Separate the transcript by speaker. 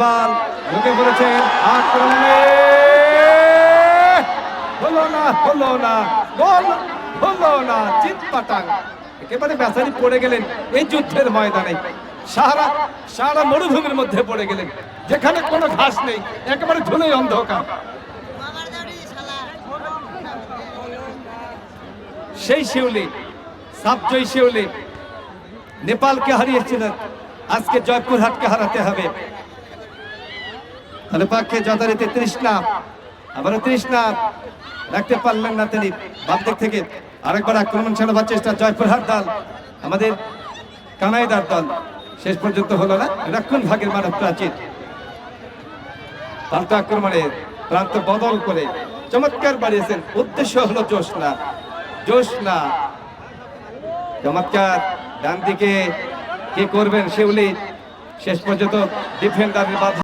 Speaker 1: বল ঢুকে পড়েছে আক্রমণে, হলো না গোল হলো না। চিৎপাটাং একেবারে বেচারি পড়ে গেলেন এই যুদ্ধের ময়দানে, সারা মরুভূমির মধ্যে পড়ে গেলেন, যেখানে কোনো ঘাস নেই, একেবারে ধুলোয় অন্ধকার। সেই শিউলি, সাবজয়ী শিউলি নেপালকে হারিয়েছিলেন, আজকে জয়পুরহাটকে হারাতে হবে। তাহলে পক্ষে যথারীতি তৃষ্ণা, আবারও তৃষ্ণা রাখতে পারলেন না তিনি। বাম দিক থেকে আরেকবার আক্রমণ চালাবার চেষ্টা জয়পুরহাট দল, আমাদের কানাইদার দল, শেষ পর্যন্ত হলো না। রক্ষণ ভাগের মানব প্রাচীর পাল্টা আক্রমণে প্রান্ত বদল করে চমৎকার বাড়িয়েছেন। উদ্দেশ্য হলো জোশনা চমৎকার। ডান দিকে কি করবেন শিউলি, শেষ পর্যন্ত ডিফেন্ডারের বাধা।